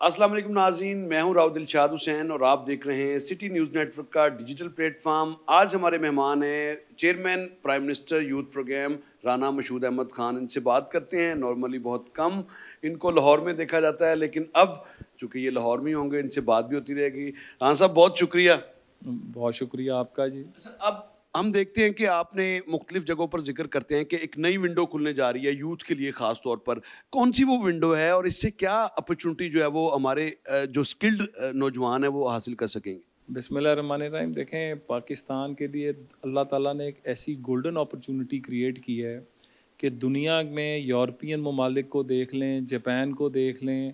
السلام علیکم ناظرین، میں ہوں راؤ دلشاد حسین اور آپ دیکھ رہے ہیں سٹی نیوز نیٹ ورک کا ڈیجیٹل پلیٹ فارم۔ آج ہمارے مہمان ہیں chairman Prime minister youth programme Rana Mashhood Ahmed Khan. ان سے بات کرتے ہیں، نارملی بہت کم ان کو لاہور میں دیکھا جاتا ہے، لیکن اب چونکہ یہ لاہور میں ہوں گے ان سے بات بھی ہوتی رہے گی۔ رانا صاحب بہت شکریہ۔ بہت شکریہ آپ کا جی۔ اب ہم دیکھتے ہیں کہ آپ نے مختلف جگہوں پر ذکر کرتے ہیں کہ ایک نئی ونڈو کھلنے جا رہی ہے یوتھ کے لیے، خاص طور پر کون سی وہ ونڈو ہے اور اس سے کیا اپرچونٹی جو ہے وہ ہمارے جو سکلڈ نوجوان ہیں وہ حاصل کر سکیں گے؟ بسم اللہ الرحمن الرحیم۔ دیکھیں، پاکستان کے لیے اللہ تعالیٰ نے ایک ایسی گولڈن اپرچونٹی کریٹ کی ہے کہ دنیا میں یورپین ممالک کو دیکھ لیں، جاپان کو دیکھ لیں،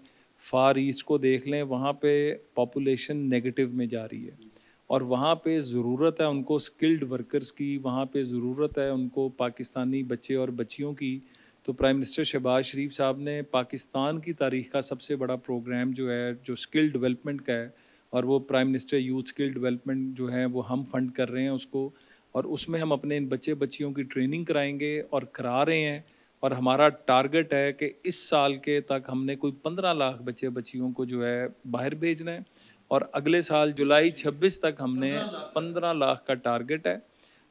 فار ایسٹ کو دیکھ لیں، وہاں پہ پاپولیشن نیگیٹو میں جا رہی ہے اور وہاں پہ ضرورت ہے ان کو سکلڈ ورکرز کی، وہاں پہ ضرورت ہے ان کو پاکستانی بچے اور بچیوں کی۔ تو پرائم منسٹر شہباز شریف صاحب نے پاکستان کی تاریخ کا سب سے بڑا پروگرام جو ہے جو سکل ڈیولپمنٹ کا ہے، اور وہ prime minister youth skill development جو ہے وہ ہم فنڈ کر رہے ہیں اس کو، اور اس میں ہم اپنے ان بچے بچیوں کی ٹریننگ کرائیں گے اور کرا رہے ہیں۔ اور ہمارا ٹارگٹ ہے کہ اس سال کے تک ہم نے کوئی 15 لاکھ بچے بچیوں کو جو ہے باہر بھیجنا ہے، اور اگلے سال جولائی 26 تک ہم نے 15 لاکھ کا ٹارگٹ ہے۔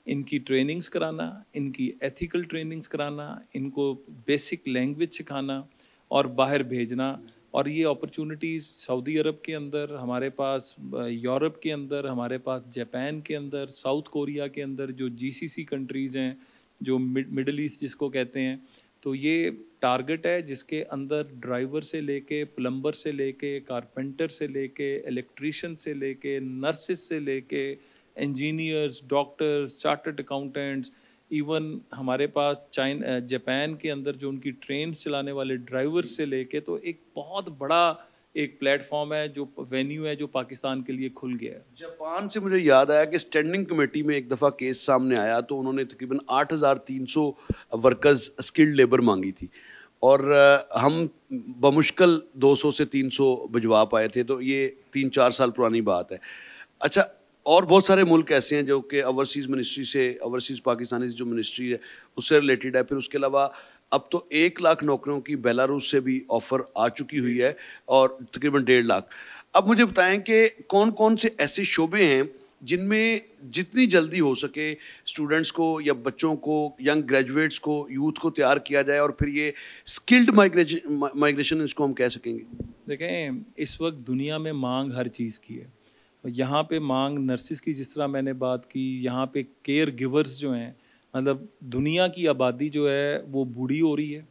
ان کی ٹریننگز کرانا، ان کی ایتھیکل ٹریننگز کرانا، ان کو بیسک لینگویج سکھانا اور باہر بھیجنا۔ اور یہ اپرچونٹیز سعودی عرب کے اندر ہمارے پاس، یورپ کے اندر ہمارے پاس، جاپان کے اندر، ساؤتھ کوریا کے اندر، جو جی سی سی کنٹریز ہیں، جو مڈل ایسٹ جس کو کہتے ہیں، تو یہ ٹارگٹ ہے جس کے اندر ڈرائیور سے لے کے، پلمبر سے لے کے، کارپینٹر سے لے کے، الیکٹریشین سے لے کے، نرسز سے لے کے، engineers, doctors, chartered accountants, even ہمارے پاس جاپان کے اندر جو ان کی ٹرینز چلانے والے ڈرائیور سے لے کے، تو ایک بہت بڑا ایک پلیٹ فارم ہے، جو وینیو ہے جو پاکستان کے لیے کھل گیا ہے۔ جاپان سے مجھے یاد آیا کہ اسٹینڈنگ کمیٹی میں ایک دفعہ کیس سامنے آیا تو انہوں نے تقریباً 8,300 ورکرز اسکلڈ لیبر مانگی تھی، اور ہم بمشکل 200 سے 300 بھجوا پائے تھے، تو یہ 3-4 سال پرانی بات ہے۔ اچھا، اور بہت سارے ملک ایسے ہیں جو کہ اوورسیز منسٹری سے، اوورسیز پاکستانی جو منسٹری ہے اس سے ریلیٹڈ ہے۔ پھر اس کے علاوہ اب تو 1 لاکھ نوکریوں کی بیلاروس سے بھی آفر آ چکی ہوئی ہے، اور تقریباً 1.5 لاکھ۔ اب مجھے بتائیں کہ کون کون سے ایسے شعبے ہیں جن میں جتنی جلدی ہو سکے اسٹوڈنٹس کو یا بچوں کو، ینگ گریجویٹس کو، یوتھ کو تیار کیا جائے، اور پھر یہ اسکلڈ مائگریشن اس کو ہم کہہ سکیں گے؟ دیکھیں، اس وقت دنیا میں مانگ ہر چیز کی ہے۔ یہاں پہ مانگ نرسز کی جس طرح میں نے بات کی، یہاں پہ کیئر گیورز جو ہیں، مطلب دنیا کی آبادی جو ہے وہ بوڑھی ہو رہی ہے،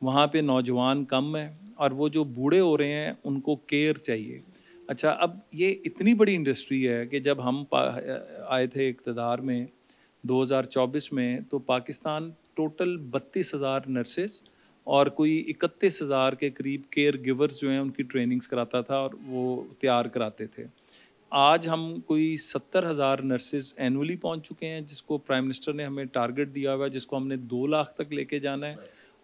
وہاں پہ نوجوان کم ہیں، اور وہ جو بوڑھے ہو رہے ہیں ان کو کیئر چاہیے۔ اچھا، اب یہ اتنی بڑی انڈسٹری ہے کہ جب ہم آئے تھے اقتدار میں 2024 میں، تو پاکستان ٹوٹل 32,000 نرسز اور کوئی 31,000 کے قریب کیئر گیورز جو ہیں ان کی ٹریننگز کراتا تھا اور وہ تیار کراتے تھے۔ آج ہم کوئی 70,000 نرسز اینولی پہنچ چکے ہیں، جس کو پرائم منسٹر نے ہمیں ٹارگٹ دیا ہوا ہے، جس کو ہم نے 2 لاکھ تک لے کے جانا ہے،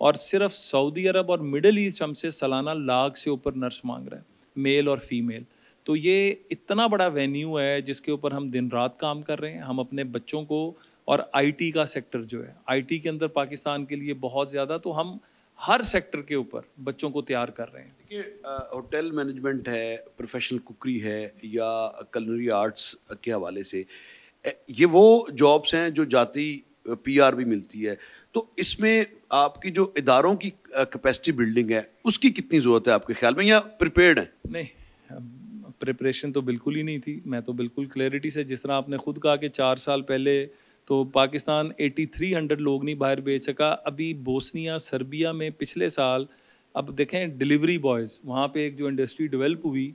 اور صرف سعودی عرب اور مڈل ایسٹ ہم سے سالانہ 1,00,000 سے اوپر نرس مانگ رہے ہیں، میل اور فیمیل۔ تو یہ اتنا بڑا وینیو ہے جس کے اوپر ہم دن رات کام کر رہے ہیں۔ ہم اپنے بچوں کو، اور آئی ٹی کا سیکٹر جو ہے، آئی ٹی کے اندر پاکستان کے لیے بہت زیادہ، تو ہم ہر سیکٹر کے اوپر بچوں کو تیار کر رہے ہیں۔ دیکھیے، ہوٹل مینجمنٹ ہے، پروفیشنل کوکری ہے، یا کلنری آرٹس کے حوالے سے، یہ وہ جابس ہیں جو جاتی پی آر بھی ملتی ہے، تو اس میں آپ کی جو اداروں کی کیپیسٹی بلڈنگ ہے اس کی کتنی ضرورت ہے آپ کے خیال میں، یا پریپیئرڈ ہیں؟ نہیں، پریپریشن تو بالکل ہی نہیں تھی۔ میں تو بالکل کلیئرٹی سے، جس طرح آپ نے خود کہا کہ 4 سال پہلے تو پاکستان 8300 لوگ نہیں باہر بھیج سکا۔ ابھی بوسنیا، سربیا میں پچھلے سال، اب دیکھیں ڈیلیوری بوائز، وہاں پہ ایک جو انڈسٹری ڈیولپ ہوئی،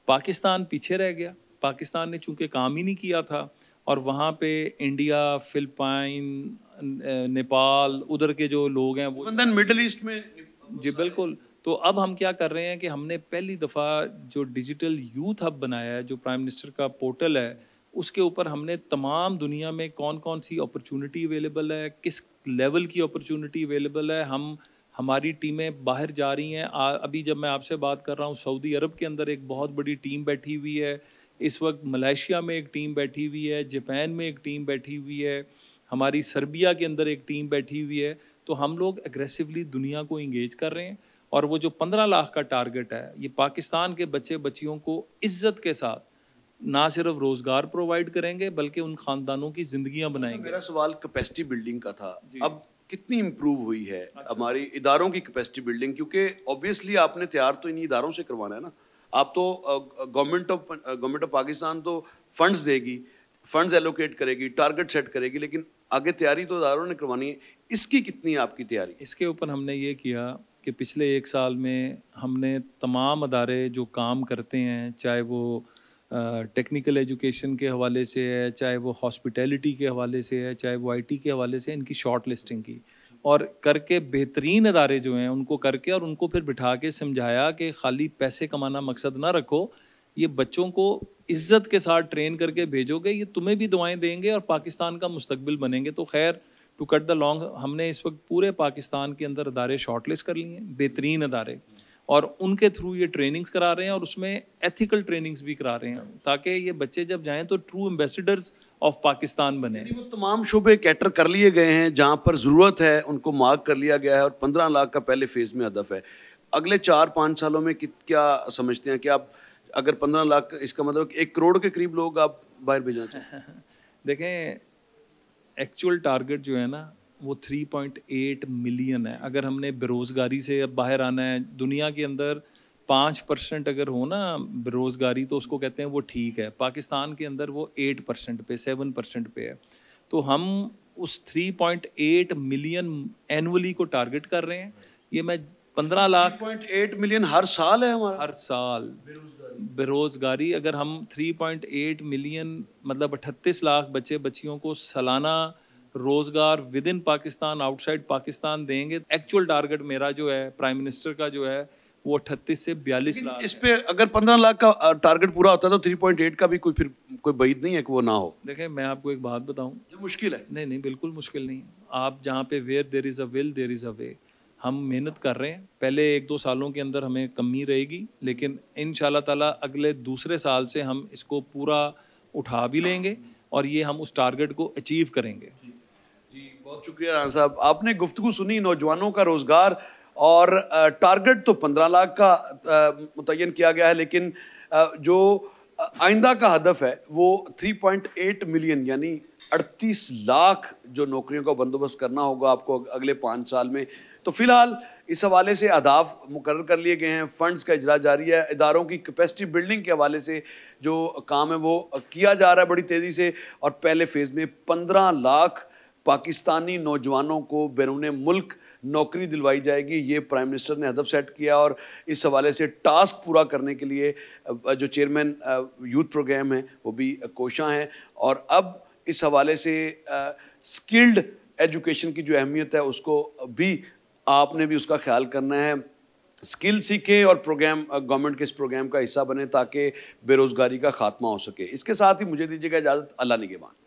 پاکستان پیچھے رہ گیا۔ پاکستان نے چونکہ کام ہی نہیں کیا تھا، اور وہاں پہ انڈیا، فلپائن، نیپال، ادھر کے جو لوگ ہیں وہ مڈل ایسٹ میں۔ جی بالکل۔ تو اب ہم کیا کر رہے ہیں کہ ہم نے پہلی دفعہ جو ڈیجیٹل یوتھ ہب بنایا ہے، جو پرائم منسٹر کا پورٹل ہے، اس کے اوپر ہم نے تمام دنیا میں کون کون سی اپرچونٹی اویلیبل ہے، کس لیول کی اپرچونٹی اویلیبل ہے، ہماری ٹیمیں باہر جا رہی ہیں۔ ابھی جب میں آپ سے بات کر رہا ہوں، سعودی عرب کے اندر ایک بہت بڑی ٹیم بیٹھی ہوئی ہے، اس وقت ملائیشیا میں ایک ٹیم بیٹھی ہوئی ہے، جاپان میں ایک ٹیم بیٹھی ہوئی ہے، ہماری سربیا کے اندر ایک ٹیم بیٹھی ہوئی ہے۔ تو ہم لوگ اگریسولی دنیا کو انگیج کر رہے ہیں، اور وہ جو 15 لاکھ کا ٹارگٹ ہے یہ پاکستان کے بچے بچیوں کو عزت کے ساتھ نہ صرف روزگار پرووائڈ کریں گے بلکہ ان خاندانوں کی زندگیاں بنائیں گے. میرا سوال کیپیسٹی بلڈنگ کا تھا. اب کتنی امپروو ہوئی ہے ہماری اداروں کی کیپیسٹی بلڈنگ؟ کیونکہ اوبیسلی آپ نے تیار تو انہی اداروں سے کروانا ہے نا. آپ تو گورنمنٹ آف پاکستان تو فنڈز دے گی, فنڈز ایلوکیٹ کرے گی, ٹارگٹ سیٹ کرے گی, لیکن آگے تیاری تو اداروں نے کروانی ہے. اس کی کتنی ہے آپ کی تیاری؟ اس کے اوپر ہم نے یہ کیا کہ پچھلے 1 سال میں ہم نے تمام ادارے جو کام کرتے ہیں, چاہے وہ ٹیکنیکل ایجوکیشن کے حوالے سے ہے, چاہے وہ ہاسپٹیلٹی کے حوالے سے ہے, چاہے وہ IT کے حوالے سے, ان کی شارٹ لسٹنگ کی اور کر کے بہترین ادارے جو ہیں ان کو کر کے اور ان کو پھر بٹھا کے سمجھایا کہ خالی پیسے کمانا مقصد نہ رکھو, یہ بچوں کو عزت کے ساتھ ٹرین کر کے بھیجو گے, یہ تمہیں بھی دعائیں دیں گے اور پاکستان کا مستقبل بنیں گے. تو خیر ٹو کٹ دا لانگ, ہم نے اس وقت پورے پاکستان کے اندر ادارے شارٹ لسٹ کر لیے ہیں, بہترین ادارے, اور ان کے تھرو یہ ٹریننگز کرا رہے ہیں اور اس میں ایتھیکل ٹریننگز بھی کرا رہے ہیں تاکہ یہ بچے جب جائیں تو ٹرو ایمبیسڈرز آف پاکستان بنے. وہ تمام شعبے کیٹر کر لیے گئے ہیں جہاں پر ضرورت ہے, ان کو مارک کر لیا گیا ہے, اور 15 لاکھ کا پہلے فیز میں ہدف ہے. اگلے 4-5 سالوں میں کیا سمجھتے ہیں کہ آپ اگر 15 لاکھ, اس کا مطلب 1 کروڑ کے قریب لوگ آپ باہر بھیجنا چاہتے ہیں؟ دیکھیں ایکچوئل ٹارگٹ جو ہے نا وہ 3.8 ملین ہے. اگر ہم نے بے روزگاری سے اب باہر آنا ہے, دنیا کے اندر 5% اگر ہو نا بے روزگاری تو اس کو کہتے ہیں وہ ٹھیک ہے. پاکستان کے اندر وہ 8% پہ 7% پہ ہے. تو ہم اس 3.8 ملین اینولی کو ٹارگٹ کر رہے ہیں. یہ میں 15 لاکھ 3.8 ملین ہر سال ہے ہمارا, ہر سال بے روزگاری. اگر ہم 3.8 ملین مطلب 38 لاکھ بچے بچیوں کو سالانہ روزگار with in Pakistan out side Pakistan دیں گے. ایکچوئل ٹارگٹ میرا جو ہے پرائم منسٹر کا جو ہے وہ 38 سے 42 لاکھ. اس پہ اگر 15 لاکھ کا ٹارگٹ پورا ہوتا ہے تو 3.8 کا بھی کوئی بعید نہیں ہے کہ وہ نہ ہو. دیکھیں میں آپ کو ایک بات بتاؤں جو مشکل ہے, نہیں بالکل مشکل نہیں. آپ جہاں پہ ویئر دیر از اے ول دیر از اے وے. ہم محنت کر رہے ہیں, پہلے 1-2 سالوں کے اندر ہمیں کمی رہے گی, لیکن ان شاء اللہ تعالیٰ اگلے دوسرے سال سے ہم اس کو پورا اٹھا بھی لیں گے اور یہ ہم اس ٹارگٹ کو اچیو کریں گے. جی بہت شکریہ رانا صاحب. آپ نے گفتگو سنی نوجوانوں کا روزگار, اور ٹارگٹ تو 15 لاکھ کا متعین کیا گیا ہے, لیکن جو آئندہ کا ہدف ہے وہ 3.8 ملین یعنی 38 لاکھ جو نوکریوں کا بندوبست کرنا ہوگا آپ کو اگلے 5 سال میں. تو فی الحال اس حوالے سے اہداف مقرر کر لیے گئے ہیں, فنڈز کا اجرا جاری ہے, اداروں کی کیپیسٹی بلڈنگ کے حوالے سے جو کام ہے وہ کیا جا رہا ہے بڑی تیزی سے, اور پہلے فیز میں 15 لاکھ پاکستانی نوجوانوں کو بیرون ملک نوکری دلوائی جائے گی. یہ پرائم منسٹر نے ہدف سیٹ کیا, اور اس حوالے سے ٹاسک پورا کرنے کے لیے جو چیئرمین یوتھ پروگرام ہیں وہ بھی کوشاں ہیں. اور اب اس حوالے سے سکلڈ ایجوکیشن کی جو اہمیت ہے اس کو بھی آپ نے بھی اس کا خیال کرنا ہے. سکل سیکھیں اور پروگرام گورنمنٹ کے اس پروگرام کا حصہ بنیں تاکہ بے روزگاری کا خاتمہ ہو سکے. اس کے ساتھ ہی مجھے دیجیے گا اجازت. اللہ نگہبان.